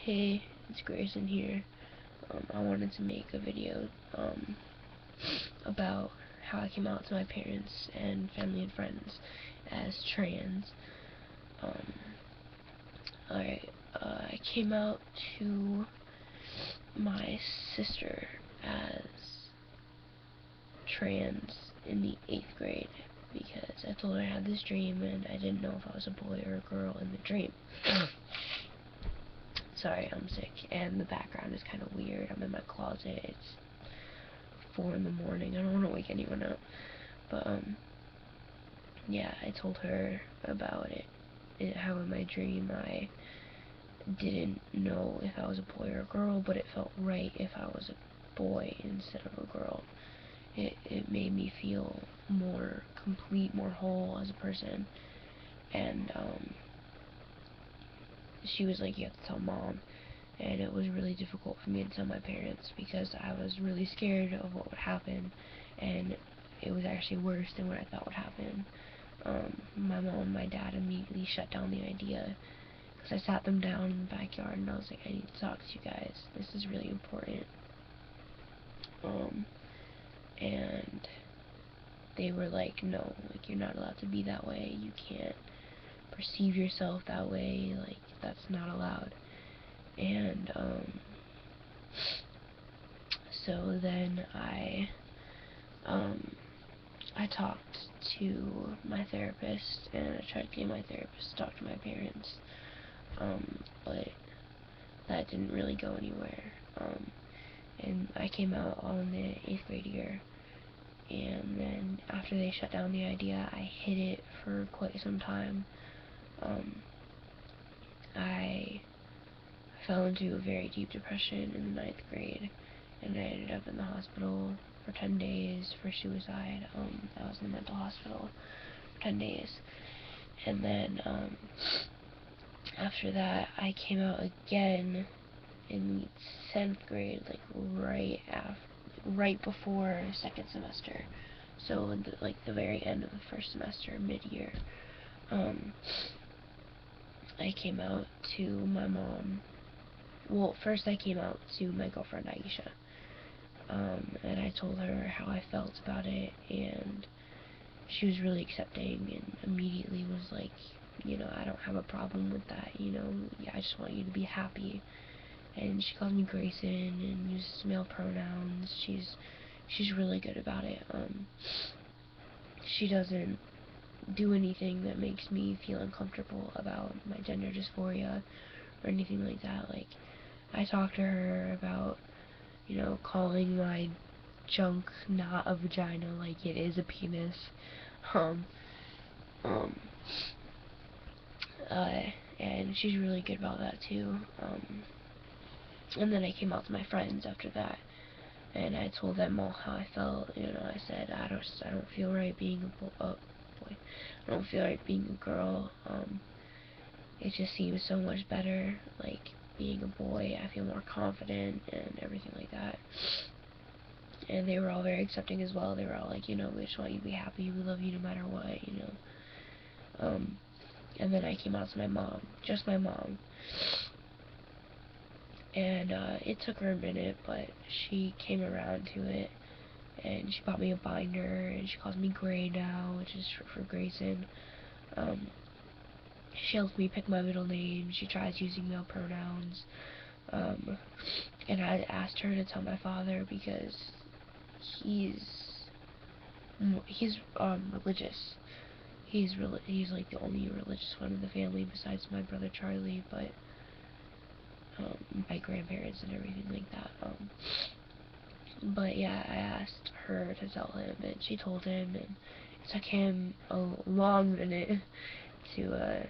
Hey, it's Grayson here. I wanted to make a video about how I came out to my parents and family and friends as trans. Um, I came out to my sister as trans in the 8th grade because I told her I had this dream and I didn't know if I was a boy or a girl in the dream. Sorry, I'm sick, and the background is kind of weird. I'm in my closet. It's 4 in the morning. I don't want to wake anyone up. But, yeah, I told her about it. How in my dream I didn't know if I was a boy or a girl, but it felt right if I was a boy instead of a girl. It made me feel more complete, more whole as a person. And, she was like, you have to tell Mom. And it was really difficult for me to tell my parents because I was really scared of what would happen, and it was actually worse than what I thought would happen. My mom and my dad immediately shut down the idea because I sat them down in the backyard and I was like, I need to talk to you guys. This is really important. And they were like, no, like, you're not allowed to be that way. You can't perceive yourself that way. Like, that's not allowed. And, so then I talked to my therapist, and I tried to get my therapist to talk to my parents, but that didn't really go anywhere, and I came out all in the 8th grade year, and then after they shut down the idea, I hid it for quite some time. I fell into a very deep depression in the 9th grade, and I ended up in the hospital for 10 days for suicide. I was in the mental hospital for 10 days. And then, after that, I came out again in the 10th grade, like, right before 2nd semester. So, like, the very end of the 1st semester, mid-year. I came out to my mom. Well, first I came out to my girlfriend, Aisha. And I told her how I felt about it, and she was really accepting and immediately was like, I don't have a problem with that, I just want you to be happy. And she calls me Grayson and uses male pronouns. She's really good about it. She doesn't do anything that makes me feel uncomfortable about my gender dysphoria or anything like that. Like, I talked to her about, calling my junk not a vagina, like it is a penis. Um, um, and she's really good about that too. And then I came out to my friends after that, and I told them all how I felt. I said I don't feel right being a boy. I don't feel right being a girl. It just seems so much better, like, being a boy. I feel more confident and everything like that. And they were all very accepting as well. They were all like, we just want you to be happy. We love you no matter what. And then I came out to my mom, just my mom. And it took her a minute, but she came around to it. And she bought me a binder, and she calls me Gray now, which is short for Grayson. She helps me pick my middle name. She tries using male pronouns. And I asked her to tell my father because he's religious. He's like the only religious one in the family besides my brother Charlie, but my grandparents and everything like that. But yeah, I asked her to tell him, and she told him, and it took him a long minute to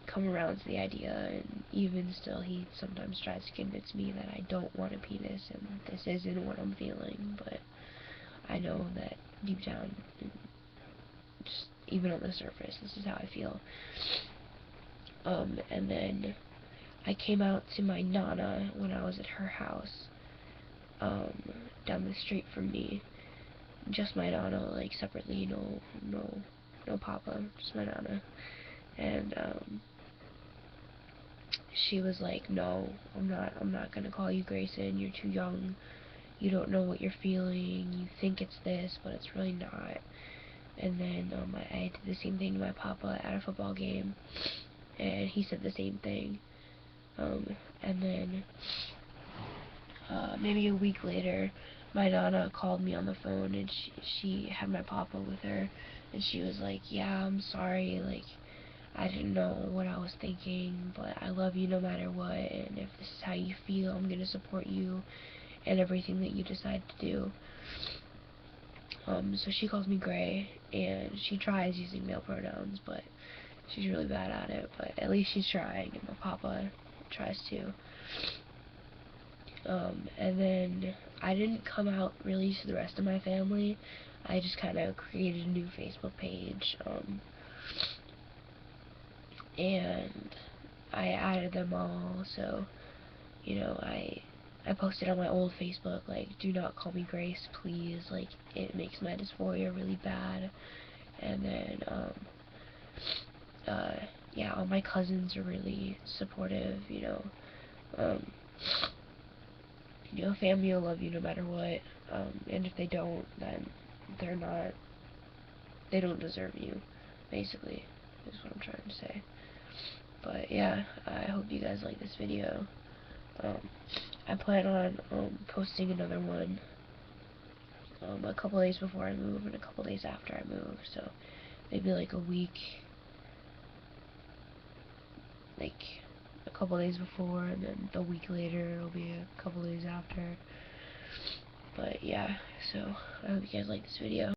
come around to the idea, and even still, he sometimes tries to convince me that I don't want a penis, and this isn't what I'm feeling, but I know that deep down, just even on the surface, this is how I feel. And then I came out to my Nana when I was at her house, down the street from me. Just my Nana, like, separately, no Papa, just my Nana. And, she was like, no, I'm not gonna call you Grayson, you're too young, you don't know what you're feeling, you think it's this, but it's really not. And then I did the same thing to my papa at a football game, and he said the same thing. And then maybe a week later, my nana called me on the phone, and she had my papa with her, and she was like, yeah, I'm sorry, like, I didn't know what I was thinking, but I love you no matter what, and if this is how you feel, I'm gonna support you and everything that you decide to do. So she calls me Gray, and she tries using male pronouns, but she's really bad at it, but at least she's trying, and my papa tries too. And then I didn't come out really to the rest of my family. I just kind of created a new Facebook page, and I added them all, so, you know, I posted on my old Facebook, like, do not call me Grace, please, like, it makes my dysphoria really bad. And then, yeah, all my cousins are really supportive, family will love you no matter what, and if they don't, then they don't deserve you, basically, is what I'm trying to say. But, yeah, I hope you guys like this video. I plan on posting another one a couple days before I move and a couple days after I move, so maybe like a week, like a couple days before, and then a week later it'll be a couple days after. But yeah, so I hope you guys like this video.